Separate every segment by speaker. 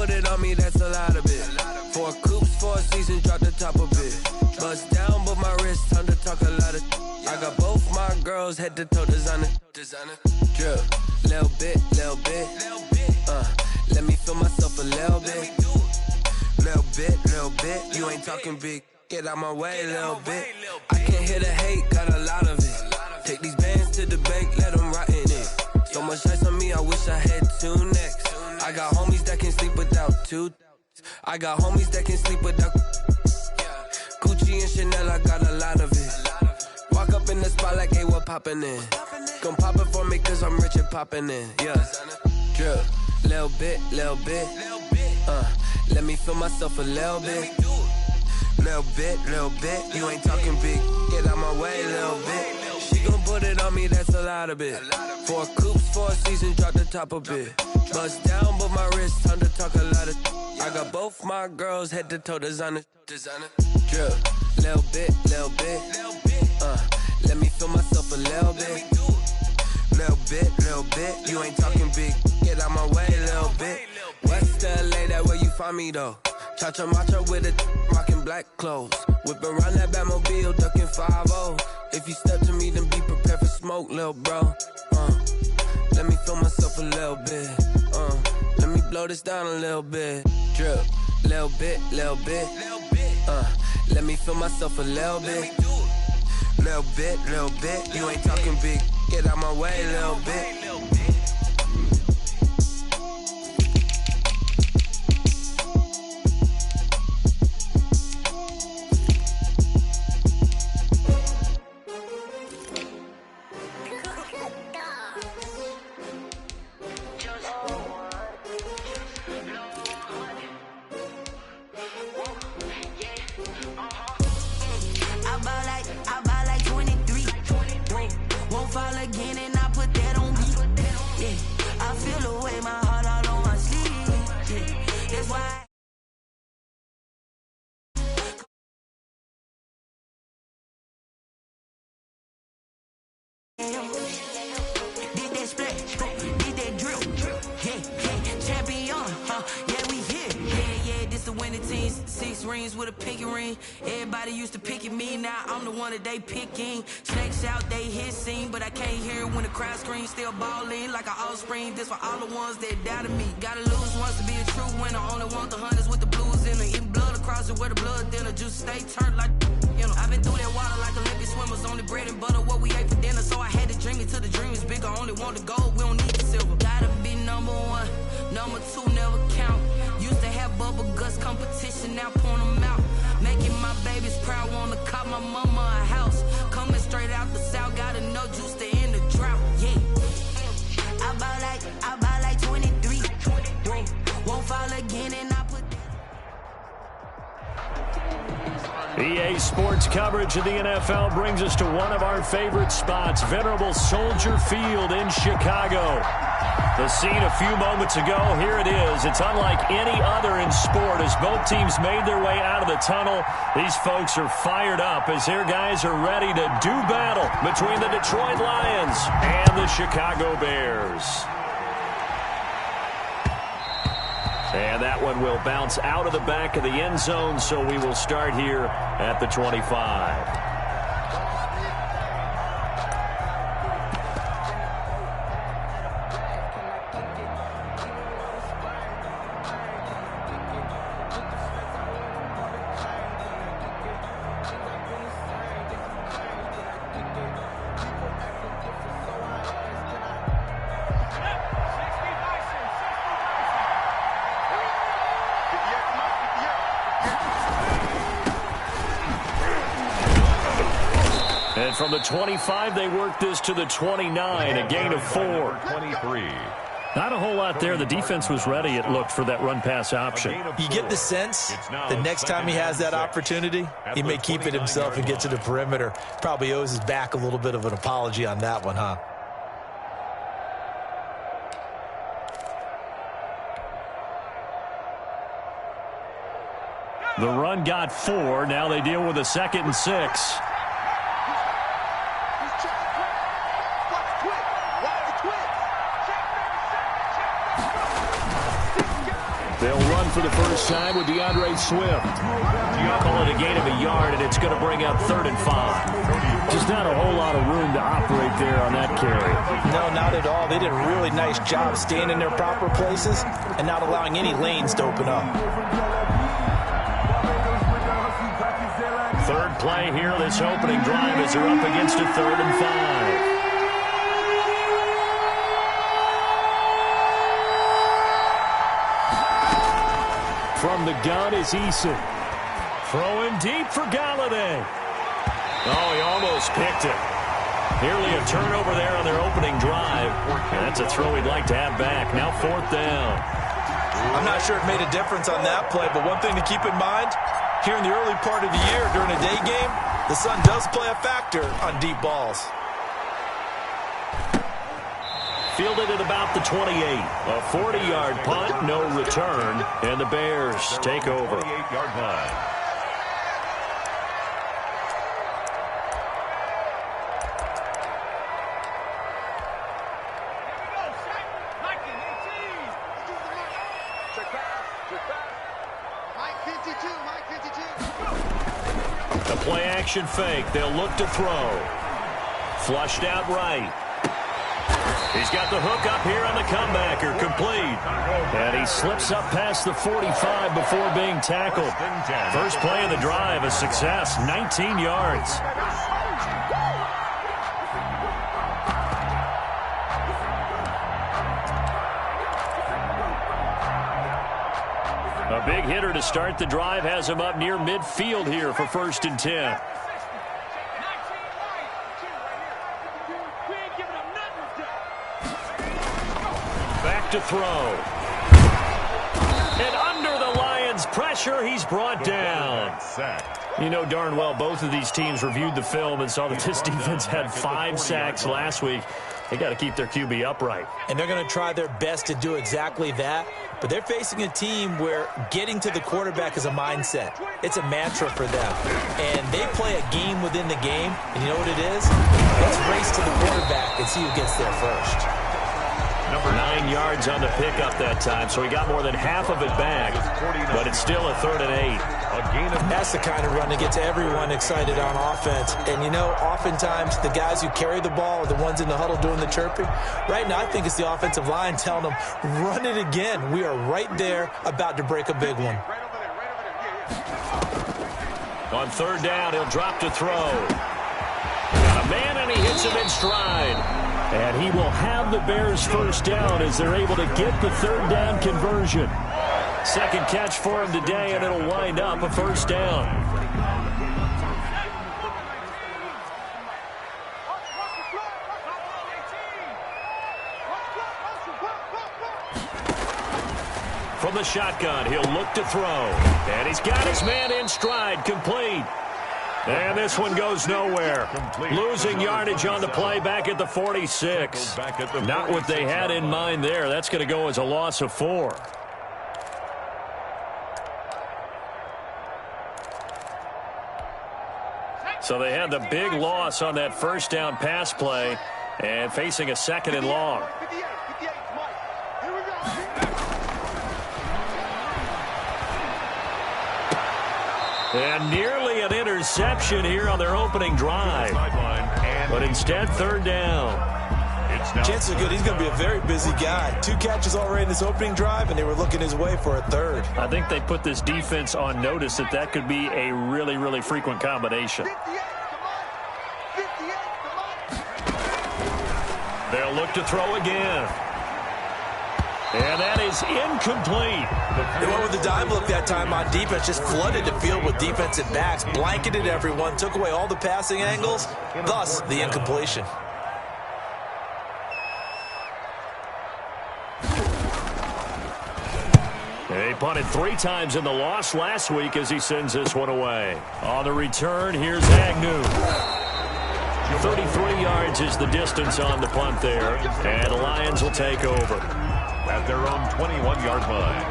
Speaker 1: put it on me, that's a lot of it. 4 coops, 4 seasons, drop the top a bit. Bust down, but my wrist, time to talk a lot of. I got both my girls, head to toe designer. Drip, little bit. Let me feel myself a little bit. Little bit. You ain't talking big. Get out my way, little bit. I can't hear the hate, got a lot of it. Take these bands to the bank, let them rot in it. So much ice on me, I wish I had 2 necks. I got homies that can sleep without 2. I got homies that can sleep without. Gucci and Chanel, I got a lot of it. Walk up in the spot like, hey, what poppin' in? Gon' pop it for me, cause I'm rich and poppin' in. Yeah. Drip, little bit. Let me feel myself a little bit. Little bit. You ain't talking big. Get out my way, little bit. She gon' put it on me, that's a lot of it. 4 coops, 4 seasons, drop the top a bit. Bust down, but my wrist, time to talk a lot of. I got both my girls, head to toe designer. Drip, little bit. Let me feel myself a little bit. Little bit. You ain't talking big. Get out my way, little bit. West LA, that where you find me though. Cha-cha matcha with a rockin' black clothes. Whip around that Batmobile, ducking 5-0. If you step to me, then be prepared for smoke, little bro. Let me feel myself a little bit. Let me blow this down a little bit. Drip, little bit. Let me feel myself a little bit. Little bit. You ain't talking big. Get out my way, little bit.
Speaker 2: Rings with a pinky ring. Everybody used to pick at me, now I'm the one that they picking. Snakes out, they hissing, but I can't hear when the crowd screams. Still balling like an offspring. This for all the ones that doubted me. Gotta lose once to be a true winner. Only want the hunters with the blues in it. Eating blood across it where the blood dinner. Juice stay turned like, you know. I've been through that water like Olympic swimmers. Only bread and butter what we ate for dinner. So I had to dream it till the dream is bigger. Only want the gold, we don't need the silver. Gotta be number 1, number 2 never count. Used to have bubble guts competition, now pouring them out. Making my babies proud, wanna cop my mama a house. Coming straight out the south, got enough juice to end the drought. Yeah. I buy like 23. Won't fall again and I put.
Speaker 3: EA Sports coverage of the NFL brings us to one of our favorite spots, venerable Soldier Field in Chicago. The scene a few moments ago, here it is. It's unlike any other in sport as both teams made their way out of the tunnel. These folks are fired up as their guys are ready to do battle between the Detroit Lions and the Chicago Bears. And that one will bounce out of the back of the end zone, so we will start here at the 25. And from the 25, they work this to the 29, a gain of 4.
Speaker 4: 23.
Speaker 5: Not a whole lot there. The defense was ready, it looked, for that run-pass option.
Speaker 6: You get the sense the next time he has that opportunity, he may keep it himself and get to the perimeter. Probably owes his back a little bit of an apology on that one, huh?
Speaker 5: The run got 4. Now they deal with a 2nd and 6. They'll run for the first time with DeAndre Swift.
Speaker 3: Call it a gain of a yard, and it's going to bring up 3rd and 5.
Speaker 5: Just not a whole lot of room to operate there on that carry.
Speaker 6: No, not at all. They did a really nice job staying in their proper places and not allowing any lanes to open up.
Speaker 3: Third play here, this opening drive as they're up against a 3rd and 5.
Speaker 5: From the gun is Eason.
Speaker 3: Throwing deep for Galladay. Oh, he almost picked it. Nearly a turnover there on their opening drive. And that's a throw he'd like to have back. Now 4th down.
Speaker 6: I'm not sure it made a difference on that play, but one thing to keep in mind, here in the early part of the year during a day game, the sun does play a factor on deep balls.
Speaker 3: Fielded at about the 28. A 40-yard punt, no return, and the Bears take over.
Speaker 4: 28-yard line.
Speaker 3: The play-action fake. They'll look to throw. Flushed out right. He's got the hook up here on the comebacker, complete. And he slips up past the 45 before being tackled. First play of the drive, a success, 19 yards. A big hitter to start the drive has him up near midfield here for 1st and 10. To throw. And under the Lions' pressure, he's brought down. You know darn well both of these teams reviewed the film and saw that this defense had 5 sacks last week. They got to keep their QB upright.
Speaker 6: And they're going to try their best to do exactly that. But they're facing a team where getting to the quarterback is a mindset. It's a mantra for them. And they play a game within the game. And you know what it is? Let's race to the quarterback and see who gets there first.
Speaker 3: 9 yards on the pickup that time, so he got more than half of it back, but it's still a 3rd and 8.
Speaker 6: That's the kind of run that gets everyone excited on offense. And, you know, oftentimes the guys who carry the ball are the ones in the huddle doing the chirping. Right now, I think it's the offensive line telling them, run it again. We are right there about to break a big one.
Speaker 3: On 3rd down, he'll drop to throw. Got a man, and he hits him in stride. And he will have the Bears' first down as they're able to get the 3rd down conversion. Second catch for him today, and it'll wind up a 1st down. From the shotgun, he'll look to throw. And he's got his man in stride, complete. And this one goes nowhere. Losing yardage on the play back at the 46. Not what they had in mind there. That's going to go as a loss of 4. So they had the big loss on that 1st down pass play and facing a 2nd and long. And nearly an interception here on their opening drive. But instead, 3rd down.
Speaker 6: Chances are good he's going to be a very busy guy. 2 catches already in this opening drive, and they were looking his way for a 3rd.
Speaker 3: I think they put this defense on notice that could be a really, really frequent combination. They'll look to throw again. And that is incomplete.
Speaker 6: They went with the dime look that time on defense, just flooded the field with defensive backs, blanketed everyone, took away all the passing angles, thus the incompletion.
Speaker 3: He punted 3 times in the loss last week as he sends this one away. On the return, here's Agnew. 33 yards is the distance on the punt there, and the Lions will take over.
Speaker 4: At their own 21-yard line.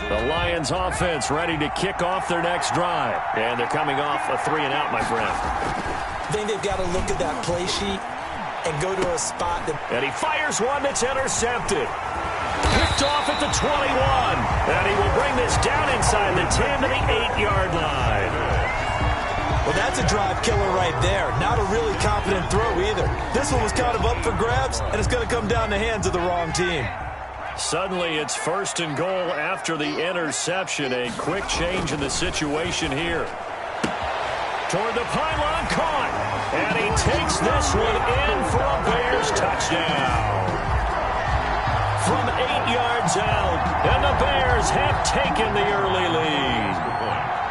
Speaker 3: The Lions Lions offense ready to kick off their next drive. And they're coming off a 3-and-out, my friend.
Speaker 6: I think they've got to look at that play sheet and go to a spot that...
Speaker 3: And he fires one that's intercepted. Picked off at the 21. And he will bring this down inside the 10 to the 8-yard line.
Speaker 6: Well, that's a drive killer right there. Not a really confident throw either. This one was kind of up for grabs, and it's going to come down the hands of the wrong team.
Speaker 3: Suddenly, it's 1st and goal after the interception. A quick change in the situation here. Toward the pylon, caught. And he takes this one in for a Bears touchdown. From 8 yards out, and the Bears have taken the early lead.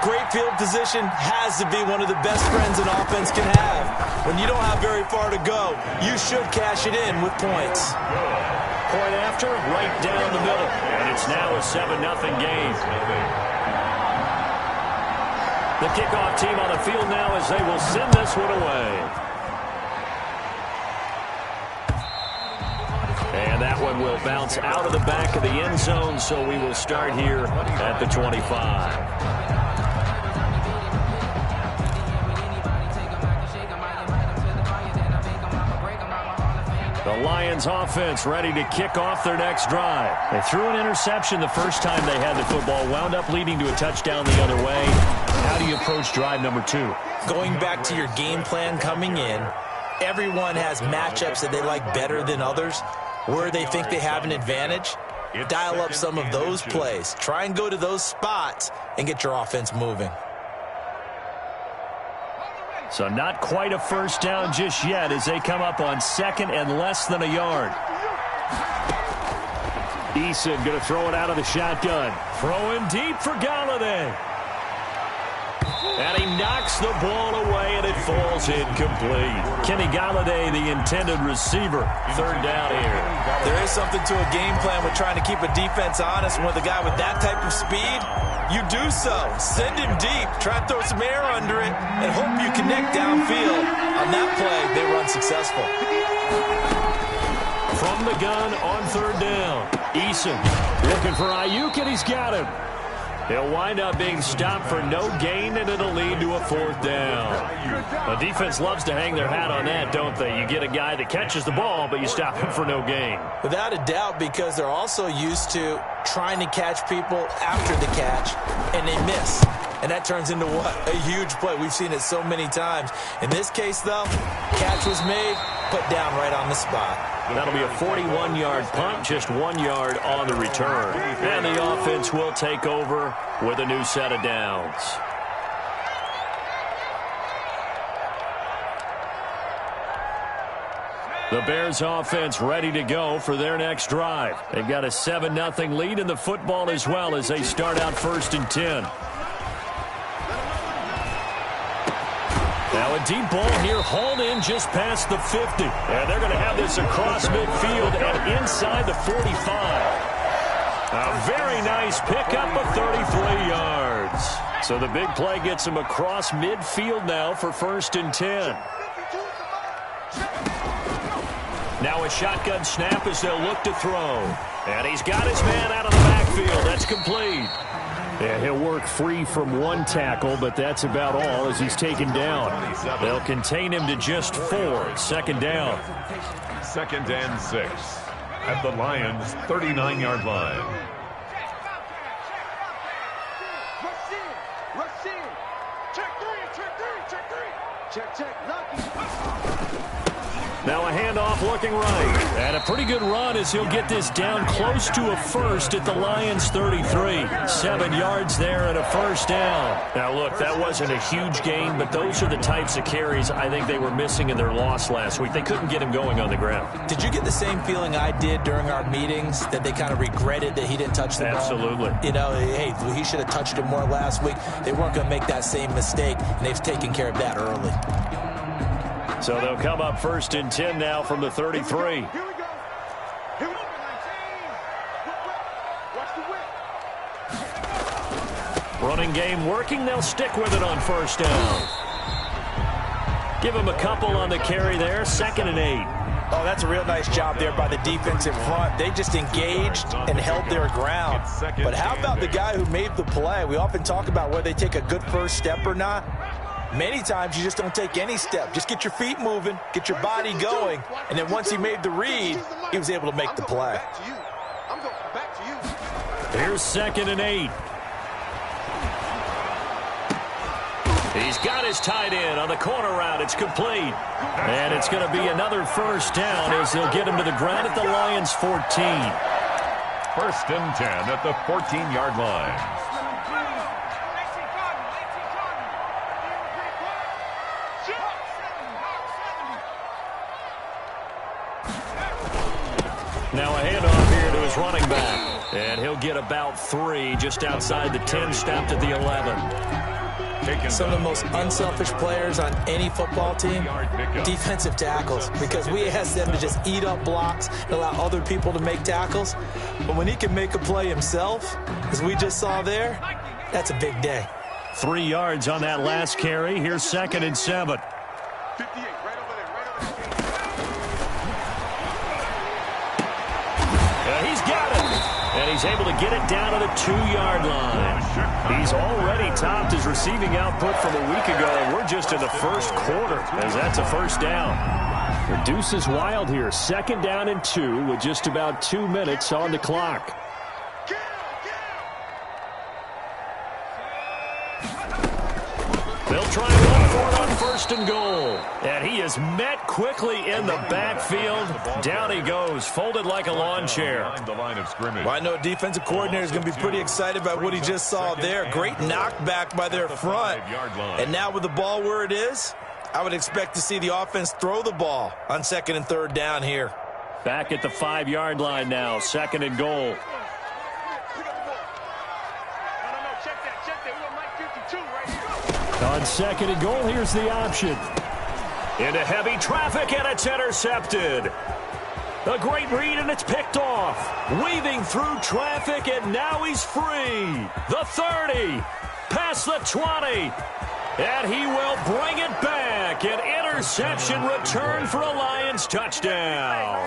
Speaker 6: Great field position has to be one of the best friends an offense can have. When you don't have very far to go, you should cash it in with points.
Speaker 3: Point after, right down the middle. And it's now a 7-0 game. The kickoff team on the field now as they will send this one away. And that one will bounce out of the back of the end zone, so we will start here at the 25. The Lions offense ready to kick off their next drive. They threw an interception the first time they had the football, wound up leading to a touchdown the other way. How do you approach drive number 2?
Speaker 6: Going back to your game plan coming in, everyone has matchups that they like better than others, where they think they have an advantage. Dial up some of those plays. Try and go to those spots and get your offense moving.
Speaker 3: So not quite a first down just yet as they come up on 2nd and less than a yard. Eason going to throw it out of the shotgun. Throwing deep for Galladay. And he knocks the ball away, and it falls incomplete. Kenny Galladay, the intended receiver. 3rd down here.
Speaker 6: There is something to a game plan with trying to keep a defense honest. With a guy with that type of speed, you do so. Send him deep. Try and throw some air under it and hope you connect downfield. On that play, they were unsuccessful.
Speaker 3: From the gun on 3rd down. Eason looking for Ayuk, and he's got him. He'll wind up being stopped for no gain, and it'll lead to a 4th down. The defense loves to hang their hat on that, don't they? You get a guy that catches the ball, but you stop him for no gain.
Speaker 6: Without a doubt, because they're also used to trying to catch people after the catch, and they miss. And that turns into what? A huge play. We've seen it so many times. In this case, though, catch was made, put down right on the spot.
Speaker 3: That'll be a 41-yard punt, just 1 yard on the return. And the offense will take over with a new set of downs. The Bears offense ready to go for their next drive. They've got a 7-0 lead in the football as well as they start out 1st and 10. Now a deep ball here, hauled in just past the 50. And they're going to have this across midfield and inside the 45. A very nice pickup of 33 yards. So the big play gets him across midfield now for 1st and 10. Now a shotgun snap as they'll look to throw. And he's got his man out of the backfield. That's complete. Yeah, he'll work free from 1 tackle, but that's about all as he's taken down. They'll contain him to just 4. 2nd down.
Speaker 4: 2nd and 6 at the Lions' 39-yard line.
Speaker 3: Now a handoff looking right. And a pretty good run as he'll get this down close to a 1st at the Lions' 33. 7 yards there and a 1st down. Now look, that wasn't a huge gain, but those are the types of carries I think they were missing in their loss last week. They couldn't get him going on the ground.
Speaker 6: Did you get the same feeling I did during our meetings, that they kind of regretted that he didn't touch the ball?
Speaker 3: Absolutely.
Speaker 6: You know, hey, he should have touched it more last week. They weren't going to make that same mistake, and they've taken care of that early.
Speaker 3: So they'll come up 1st and 10 now from the 33. Running game working. They'll stick with it on 1st down. Give him a couple on the carry there. 2nd and 8.
Speaker 6: Oh, that's a real nice job there by the defense in front. They just engaged and held their ground. But how about the guy who made the play? We often talk about whether they take a good first step or not. Many times you just don't take any step. Just get your feet moving, get your body going, and then once he made the read, he was able to make the play.
Speaker 3: Here's 2nd and 8. He's got his tight end on the corner route. It's complete. And it's going to be another first down as they'll get him to the ground at the Lions' 14.
Speaker 4: 1st and 10 at the 14-yard line.
Speaker 3: Now a handoff here to his running back. And he'll get about 3 just outside the 10, stopped at the 11.
Speaker 6: Some of the most unselfish players on any football team, defensive tackles, because we ask them to just eat up blocks and allow other people to make tackles. But when he can make a play himself, as we just saw there, that's a big day.
Speaker 3: 3 yards on that last carry. Here's 2nd and 7.
Speaker 7: 58, right over there.
Speaker 3: He's got it. And he's able to get it down to the 2-yard line. He's already topped his receiving output from a week ago, and we're just in the first quarter, as that's a first down. The deuce is wild here. 2nd down and 2 with just about 2 minutes on the clock. They'll try and run for it on 1st and goal. And he is met quickly in the backfield. Down he goes, folded like a lawn chair.
Speaker 6: Well, I know defensive coordinator is going to be pretty excited about what he just saw there. Great knockback by their front. And now with the ball where it is, I would expect to see the offense throw the ball on 2nd and 3rd down here.
Speaker 3: Back at the 5-yard line now, 2nd and goal. On 2nd and goal, here's the option. Into heavy traffic, and it's intercepted. A great read, and it's picked off. Weaving through traffic, and now he's free. The 30, past the 20, and he will bring it back. An interception return for a Lions touchdown.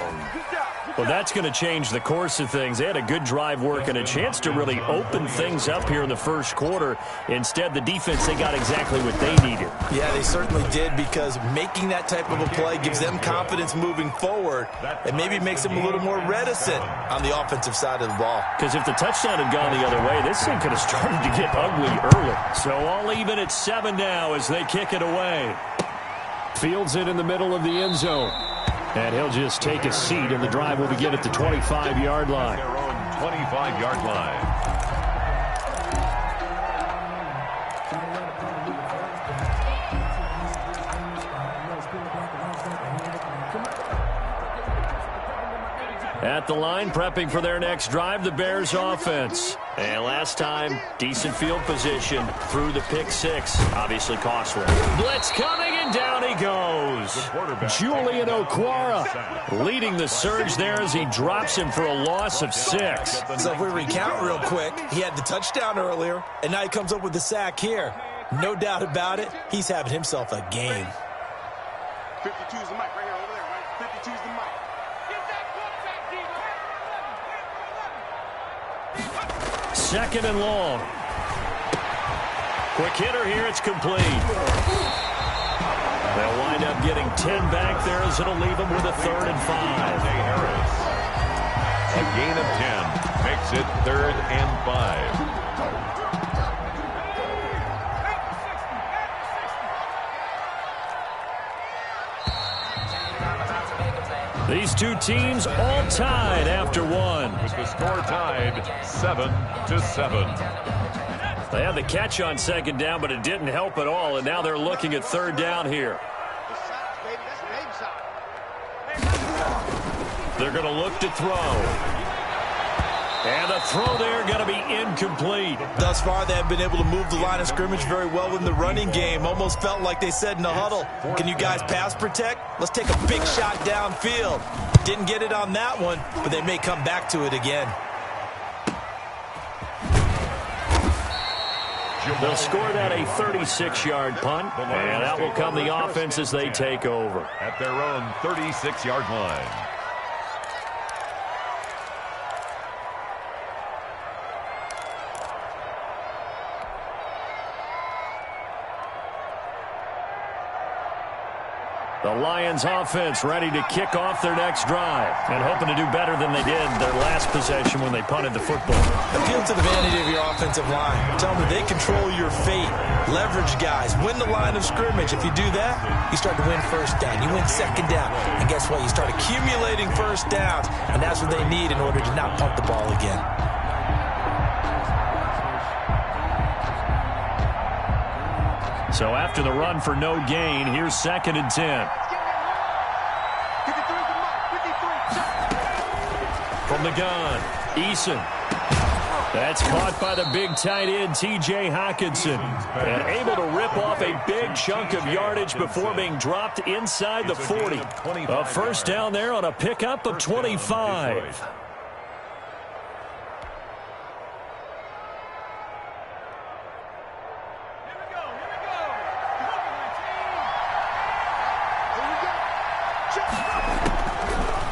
Speaker 3: Well, that's going to change the course of things. They had a good drive work and a chance to really open things up here in the first quarter. Instead, the defense, they got exactly what they needed.
Speaker 6: Yeah, they certainly did, because making that type of a play gives them confidence moving forward and maybe makes them a little more reticent on the offensive side of the ball.
Speaker 3: Because if the touchdown had gone the other way, this thing could have started to get ugly early. So all even at 7 now as they kick it away. Fields it in the middle of the end zone. And he'll just take a seat, and the drive will begin at the 25-yard line.
Speaker 4: Their own 25-yard line.
Speaker 3: At the line, prepping for their next drive, the Bears offense. And last time, decent field position through the pick 6. Obviously costly. Blitz coming, and down he goes. Julian Okwara leading the surge there as he drops him for a loss of 6.
Speaker 6: So if we recount real quick, he had the touchdown earlier, and now he comes up with the sack here. No doubt about it, he's having himself a game.
Speaker 7: 52 is the mic right here over there, right? 52 is the mic.
Speaker 3: 2nd and long. Quick hitter here, it's complete. They'll wind up getting 10 back there as it'll leave them with a 3rd and 5.
Speaker 4: A gain of 10 makes it 3rd and 5.
Speaker 3: These two teams all tied after one.
Speaker 4: With the score tied 7-7.
Speaker 3: They had the catch on 2nd down, but it didn't help at all, and now they're looking at 3rd down here. They're going to look to throw. And the throw there going to be incomplete.
Speaker 6: Thus far, they have been able to move the line of scrimmage very well in the running game. Almost felt like they said in the huddle, can you guys pass protect? Let's take a big shot downfield. Didn't get it on that one, but they may come back to it again.
Speaker 3: They'll score that a 36-yard punt, and that will come the offense as they take over.
Speaker 4: At their own 36-yard line.
Speaker 3: The Lions offense ready to kick off their next drive and hoping to do better than they did their last possession when they punted the football.
Speaker 6: Appeal to the vanity of your offensive line. Tell them that they control your fate. Leverage guys. Win the line of scrimmage. If you do that, you start to win first down. You win second down. And guess what? You start accumulating first downs. And that's what they need in order to not punt the ball again.
Speaker 3: So after the run for no gain, here's 2nd and 10. From the gun, Eason. That's caught by the big tight end, T.J. Hockenson. And able to rip off a big chunk of yardage before being dropped inside the 40. A first down there on a pickup of 25.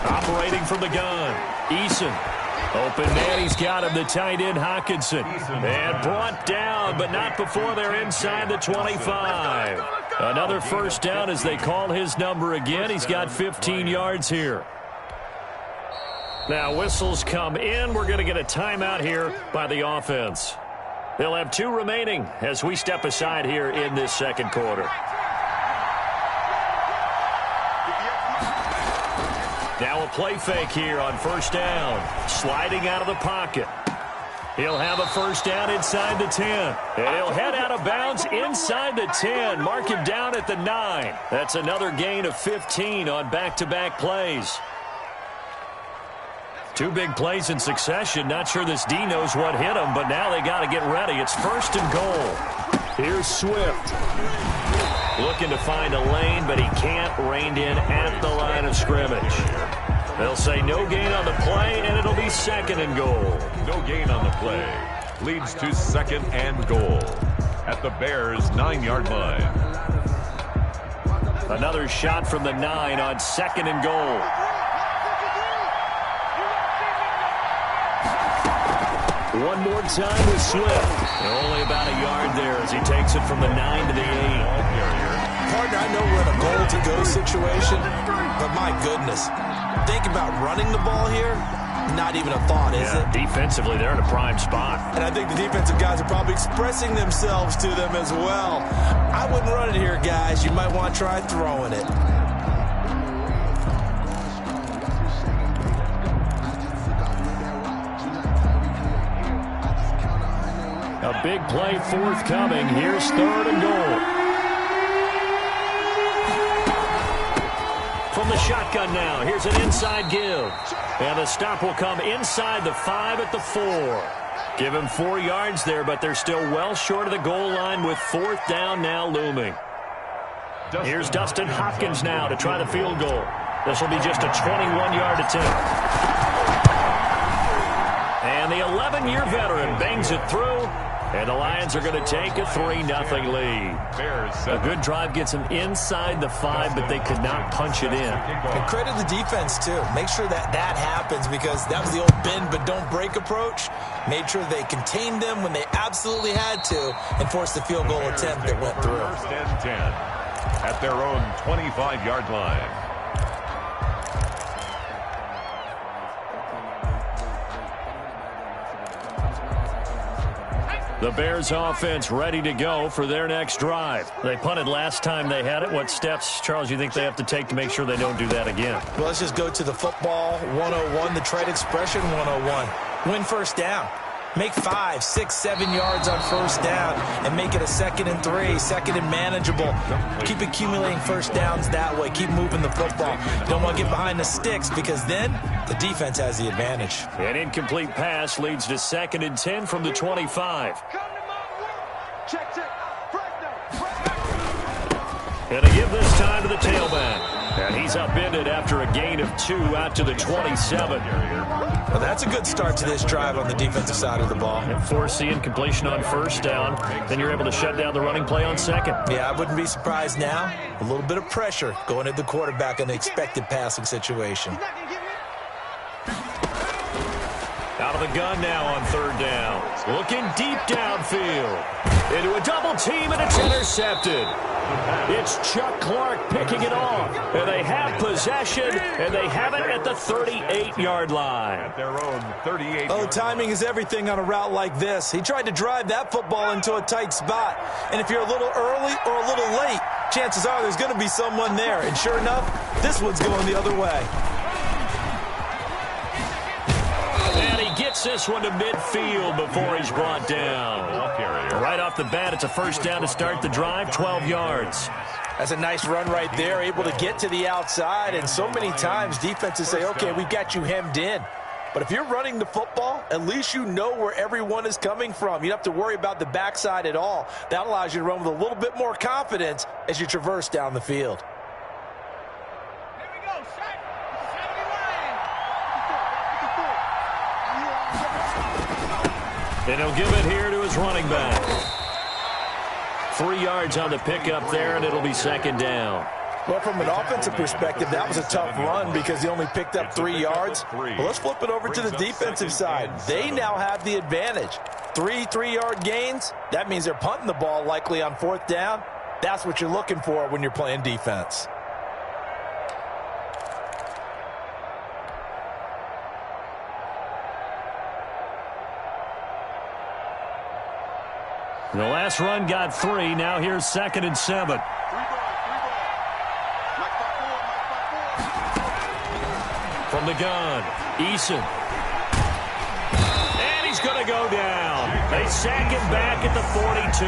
Speaker 3: Operating from the gun, Eason. Open man, he's got him, the tight end Hockenson. And brought down, but not before they're inside the 25. Another first down as they call his number again. He's got 15 yards here. Now whistles come in. We're going to get a timeout here by the offense. They'll have 2 remaining as we step aside here in this second quarter. Now a play fake here on first down. Sliding out of the pocket. He'll have a first down inside the 10. And he'll head out of bounds inside the 10. Mark him down at the 9. That's another gain of 15 on back-to-back plays. 2 big plays in succession. Not sure this D knows what hit him, but now they got to get ready. It's 1st and goal. Here's Swift. Looking to find a lane, but he can't. Reined in at the line of scrimmage. They'll say no gain on the play, and it'll be 2nd and goal.
Speaker 4: No gain on the play. Leads to 2nd and goal. At the Bears' 9-yard line.
Speaker 3: Another shot from the 9 on 2nd and goal. One more time with Swift. Only about a yard there as he takes it from the 9 to the 8.
Speaker 6: Partner, I know we're in a goal-to-go situation, but my goodness. Think about running the ball here. Not even a thought, is it?
Speaker 3: Defensively, they're in a prime spot.
Speaker 6: And I think the defensive guys are probably expressing themselves to them as well. I wouldn't run it here, guys. You might want to try throwing it.
Speaker 3: A big play forthcoming. Here's 3rd and goal. From the shotgun now, here's an inside give. And the stop will come inside the 5 at the 4. Give him 4 yards there, but they're still well short of the goal line with 4th down now looming. Here's Dustin Hopkins now to try the field goal. This will be just a 21-yard attempt. And the 11-year veteran bangs it through. And the Lions are going to take a 3-0 lead. A good drive gets them inside the 5, but they could not punch it in.
Speaker 6: And credit the defense, too. Make sure that happens because that was the old bend but don't break approach. Made sure they contained them when they absolutely had to and forced the field goal attempt that went through.
Speaker 4: 1st and 10 at their own 25-yard line.
Speaker 3: The Bears offense ready to go for their next drive. They punted last time they had it. What steps, Charles, you think they have to take to make sure they don't do that again?
Speaker 6: Well, let's just go to the football 101, the trade expression 101. Win first down. Make 5, 6, 7 yards on first down and make it a 2nd and 3, 2nd and manageable. Keep accumulating first downs that way. Keep moving the football. Don't want to get behind the sticks because then the defense has the advantage.
Speaker 3: An incomplete pass leads to 2nd and 10 from the 25. And to give this time to the tailback. And he's upended after a gain of 2 out to the 27.
Speaker 6: Well, that's a good start to this drive on the defensive side of the ball.
Speaker 3: And forcing incompletion on first down. Then you're able to shut down the running play on second.
Speaker 6: Yeah, I wouldn't be surprised now. A little bit of pressure going at the quarterback in the expected passing situation.
Speaker 3: Out of the gun now on third down. Looking deep downfield. Into a double team, and it's intercepted. It's Chuck Clark picking it off. And they have possession, and they have it at the 38-yard line.
Speaker 4: At their own 38.
Speaker 6: Oh, timing is everything on a route like this. He tried to drive that football into a tight spot. And if you're a little early or a little late, chances are there's going to be someone there. And sure enough, this one's going the other way.
Speaker 3: And he gets this one to midfield before he's brought down. Right off the bat, it's a first down to start the drive, 12 yards.
Speaker 6: That's a nice run right there, able to get to the outside. And so many times defenses say, okay, we've got you hemmed in. But if you're running the football, at least you know where everyone is coming from. You don't have to worry about the backside at all. That allows you to run with a little bit more confidence as you traverse down the field.
Speaker 3: And he'll give it here to his running back. 3 yards on the pickup there, and it'll be second down.
Speaker 6: Well, from an offensive perspective, that was a tough run because he only picked up 3 yards. Well, let's flip it over to the defensive side. They now have the advantage. 3 3-yard gains, that means they're punting the ball likely on fourth down. That's what you're looking for when you're playing defense.
Speaker 3: The last run got 3. Now here's 2nd and 7. From the gun, Eason. And he's going to go down. They sack him back at the 42.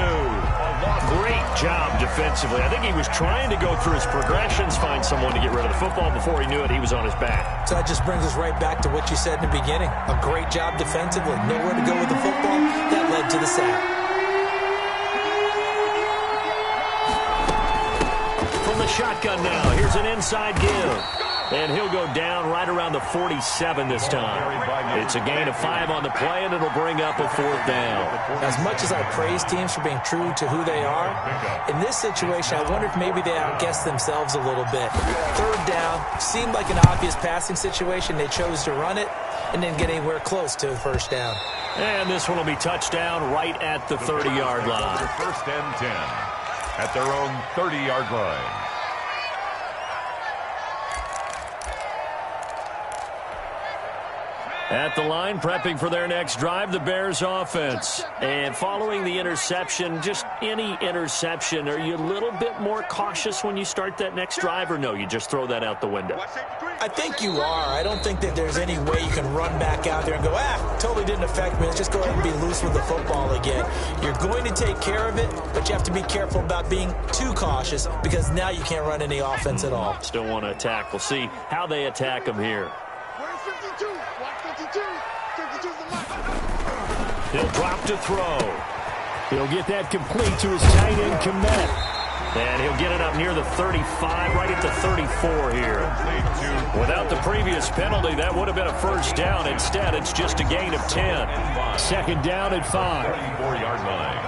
Speaker 3: Great job defensively. I think he was trying to go through his progressions, find someone to get rid of the football. Before he knew it, he was on his back.
Speaker 6: So that just brings us right back to what you said in the beginning. A great job defensively. Nowhere to go with the football. That led to the sack.
Speaker 3: Shotgun now. Here's an inside give. And he'll go down right around the 47 this time. It's a gain of 5 on the play, and it'll bring up a fourth down.
Speaker 6: As much as I praise teams for being true to who they are, in this situation, I wonder if maybe they outguessed themselves a little bit. Third down seemed like an obvious passing situation. They chose to run it and didn't get anywhere close to the first down.
Speaker 3: And this one will be touchdown right at the 30-yard line.
Speaker 4: First and 10 at their own 30-yard line.
Speaker 3: At the line, prepping for their next drive, the Bears offense. And following the interception, just any interception, are you a little bit more cautious when you start that next drive, or no, you just throw that out the window?
Speaker 6: I think you are. I don't think that there's any way you can run back out there and go, totally didn't affect me. Let's just go ahead and be loose with the football again. You're going to take care of it, but you have to be careful about being too cautious because now you can't run any offense at all.
Speaker 3: Still want to attack. We'll see how they attack them here. He'll drop to throw. He'll get that complete to his tight end, Kmet. And he'll get it up near the 35, right at the 34 here. Without the previous penalty, that would have been a first down. Instead, it's just a gain of 10. Second down at 5.
Speaker 4: 34-yard line.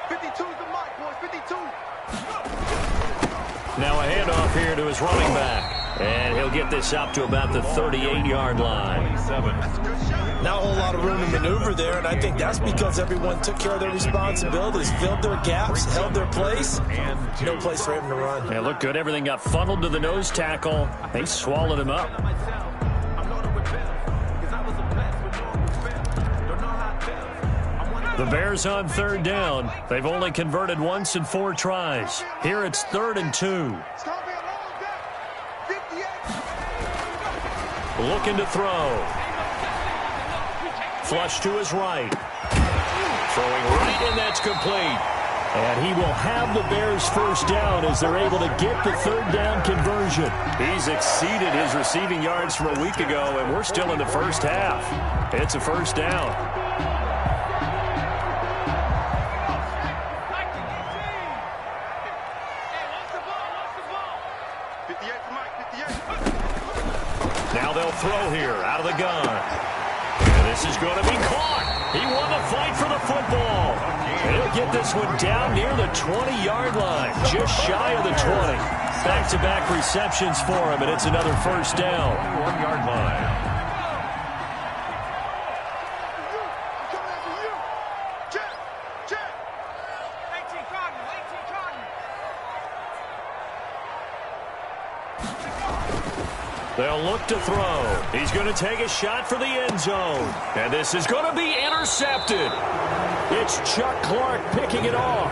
Speaker 7: 52 is the mark, boys. 52.
Speaker 3: Now a handoff here to his running back. And he'll get this up to about the 38-yard line.
Speaker 6: Not a whole lot of room to maneuver there, and I think that's because everyone took care of their responsibilities, filled their gaps, held their place. No place for him to run.
Speaker 3: Yeah, looked good. Everything got funneled to the nose tackle. They swallowed him up. The Bears on third down. They've only converted once in 4 tries. Here it's 3rd and 2. Looking to throw. Flush to his right. Throwing right, and that's complete. And he will have the Bears first down as they're able to get the third down conversion. He's exceeded his receiving yards from a week ago, and we're still in the first half. It's a first down. they'll throw here out of the gun. And this is going to be caught. He won the fight for the football. And he'll get this one down near the 20-yard line, just shy of the 20. Back-to-back receptions for him, and it's another first down.
Speaker 4: 1-yard line.
Speaker 3: They'll look to throw. He's going to take a shot for the end zone. And this is going to be intercepted. It's Chuck Clark picking it off.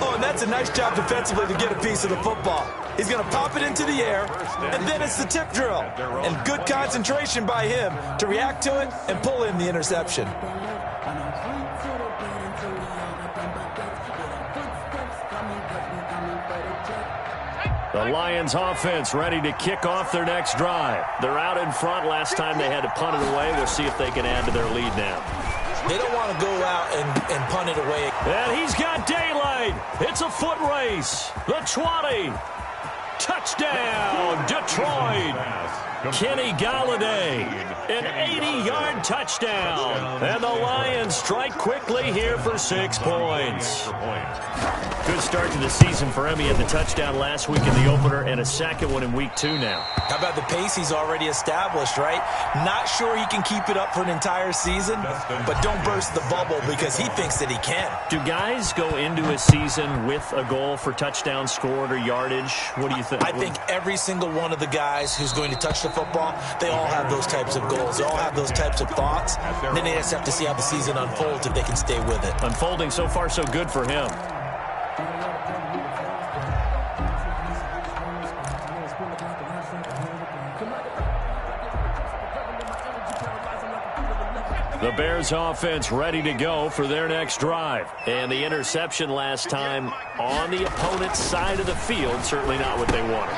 Speaker 6: Oh, and that's a nice job defensively to get a piece of the football. He's going to pop it into the air, and then it's the tip drill. And good concentration by him to react to it and pull in the interception.
Speaker 3: The Lions offense ready to kick off their next drive. They're out in front. Last time they had to punt it away. We'll see if they can add to their lead now.
Speaker 6: They don't want to go out and punt it away.
Speaker 3: And he's got daylight. It's a foot race. The 20. Touchdown, Detroit. Kenny Galladay, an 80-yard touchdown. And the Lions strike quickly here for 6 points. Good start to the season for him. He had the touchdown last week in the opener and a second one in week 2 now.
Speaker 6: How about the pace he's already established, right? Not sure he can keep it up for an entire season, but don't burst the bubble because he thinks that he can.
Speaker 3: Do guys go into a season with a goal for touchdowns scored or yardage? What do you think?
Speaker 6: I think every single one of the guys who's going to touch the football, they all have those types of goals. They all have those types of thoughts. And then they just have to see how the season unfolds if they can stay with it.
Speaker 3: Unfolding so far so good for him. The Bears offense ready to go for their next drive. And the interception last time on the opponent's side of the field, certainly not what they wanted.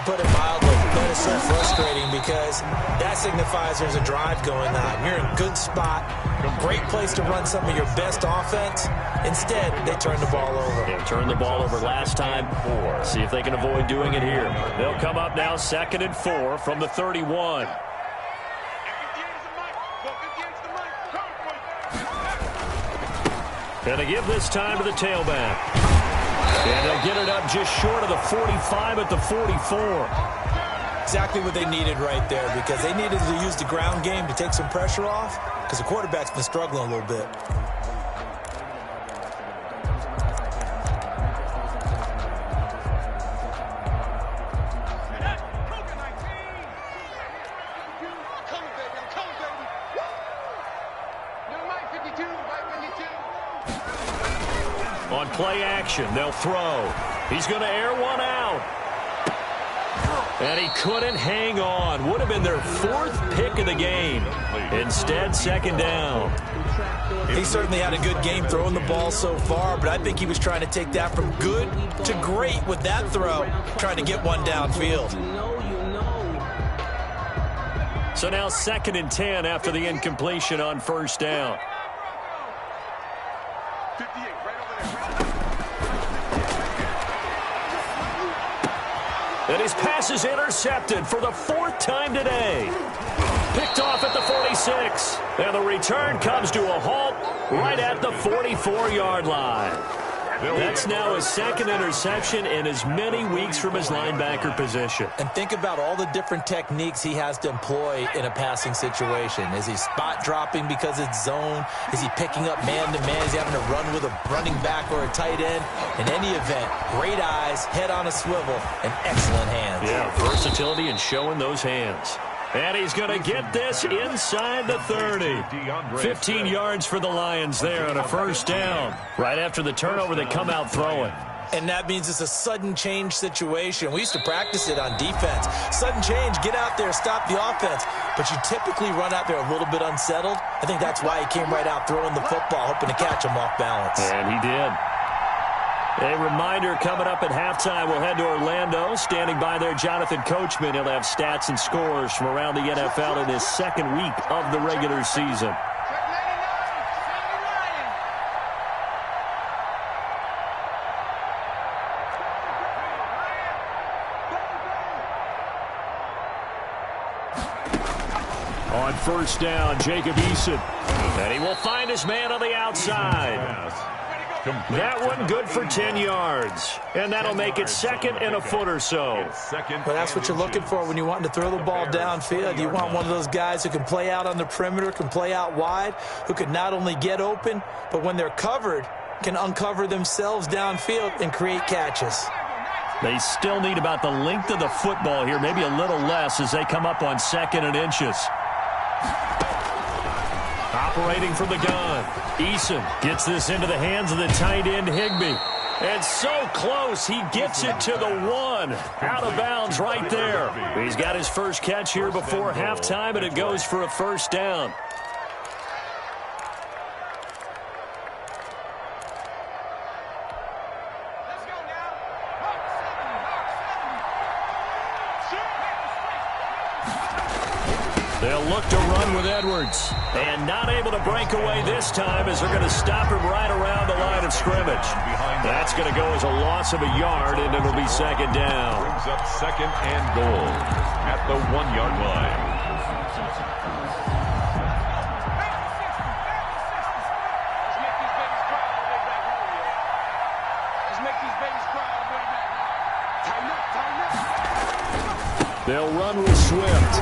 Speaker 6: Put it mildly, that is so frustrating because that signifies there's a drive going on. You're in a good spot, great place to run some of your best offense. Instead, they turn the ball over.
Speaker 3: Yeah, turned the ball over last time. See if they can avoid doing it here. They'll come up now 2nd and 4 from the 31. And they give this time to the tailback. And they'll get it up just short of the 45 at the 44.
Speaker 6: Exactly what they needed right there because they needed to use the ground game to take some pressure off because the quarterback's been struggling a little bit.
Speaker 3: On play action, they'll throw. He's going to air one out. And he couldn't hang on. Would have been their 4th pick of the game. Instead, 2nd down.
Speaker 6: He certainly had a good game throwing the ball so far, but I think he was trying to take that from good to great with that throw, trying to get one downfield.
Speaker 3: So now 2nd and 10 after the incompletion on 1st down. And his pass is intercepted for the 4th time today. Picked off at the 46. And the return comes to a halt right at the 44-yard line. That's now his 2nd interception in as many weeks from his linebacker position.
Speaker 6: And think about all the different techniques he has to employ in a passing situation. Is he spot dropping because it's zone? Is he picking up man-to-man? Is he having to run with a running back or a tight end? In any event, great eyes, head on a swivel, and excellent hands.
Speaker 3: Yeah, versatility and showing those hands. And he's going to get this inside the 30. 15 yards for the Lions there on a 1st down. Right after the turnover, they come out throwing.
Speaker 6: And that means it's a sudden change situation. We used to practice it on defense. Sudden change, get out there, stop the offense. But you typically run out there a little bit unsettled. I think that's why he came right out throwing the football, hoping to catch him off balance.
Speaker 3: And he did. A reminder coming up at halftime, we'll head to Orlando. Standing by there, Jonathan Coachman. He'll have stats and scores from around the NFL in his 2nd week of the regular season. On first down, Jacob Eason. And he will find his man on the outside. That one good for 10 yards. And that'll make it second and a foot or so.
Speaker 6: Well, that's what you're looking for when you're wanting to throw the ball downfield. You want one of those guys who can play out on the perimeter, can play out wide, who can not only get open, but when they're covered, can uncover themselves downfield and create catches.
Speaker 3: They still need about the length of the football here, maybe a little less as they come up on 2nd and inches. Operating from the gun, Eason gets this into the hands of the tight end, Higbee. And so close, he gets it to the 1. Out of bounds right there. He's got his first catch here before halftime, and it goes for a first down. They'll look to run with Edwards. And not able to break away this time as they're going to stop him right around the line of scrimmage. That's going to go as a loss of a yard, and it'll be second down.
Speaker 4: Brings up 2nd and goal at the 1-yard line.
Speaker 3: They'll run with Swift.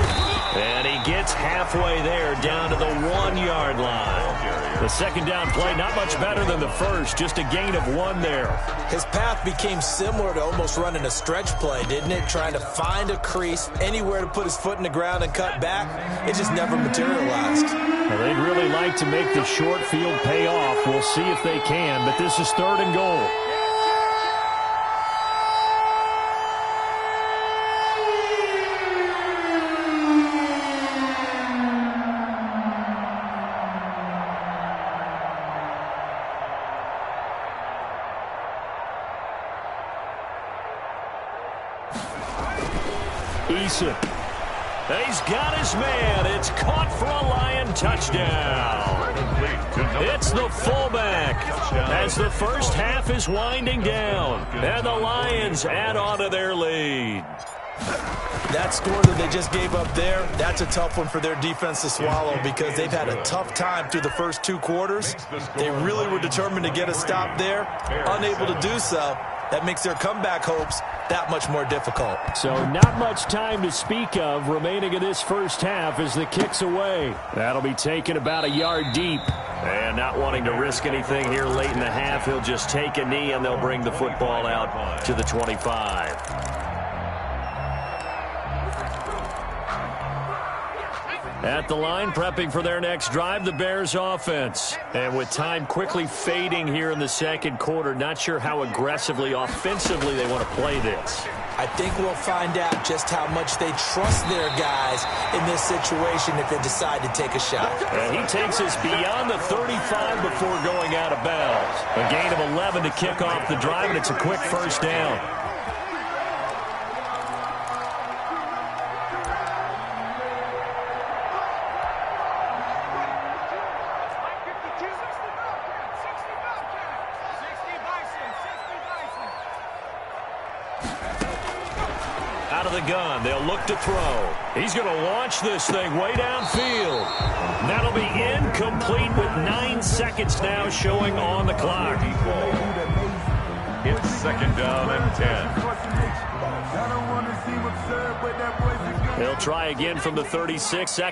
Speaker 3: And he gets halfway there down to the 1-yard line. The second down play, not much better than the first, just a gain of 1 there.
Speaker 6: His path became similar to almost running a stretch play, didn't it? Trying to find a crease, anywhere to put his foot in the ground and cut back. It just never materialized.
Speaker 3: Well, they'd really like to make the short field pay off. We'll see if they can, but this is 3rd and goal. Eason. He's got his man. It's caught for a Lion touchdown. It's the fullback as the first half is winding down. And the Lions add on to their lead.
Speaker 6: That score that they just gave up there, that's a tough one for their defense to swallow because they've had a tough time through the first 2 quarters. They really were determined to get a stop there, unable to do so. That makes their comeback hopes that much more difficult.
Speaker 3: So not much time to speak of remaining in this first half as the kick's away. That'll be taken about a yard deep. And not wanting to risk anything here late in the half, he'll just take a knee and they'll bring the football out to the 25. At the line, prepping for their next drive, the Bears offense. And with time quickly fading here in the second quarter, not sure how aggressively, offensively they want to play this.
Speaker 6: I think we'll find out just how much they trust their guys in this situation if they decide to take a shot.
Speaker 3: And he takes us beyond the 35 before going out of bounds. A gain of 11 to kick off the drive, and it's a quick first down. Out of the gun, they'll look to throw. He's going to launch this thing way downfield. That'll be incomplete with 9 seconds now showing on the clock.
Speaker 4: It's 2nd down and 10.
Speaker 3: They'll try again from the 36.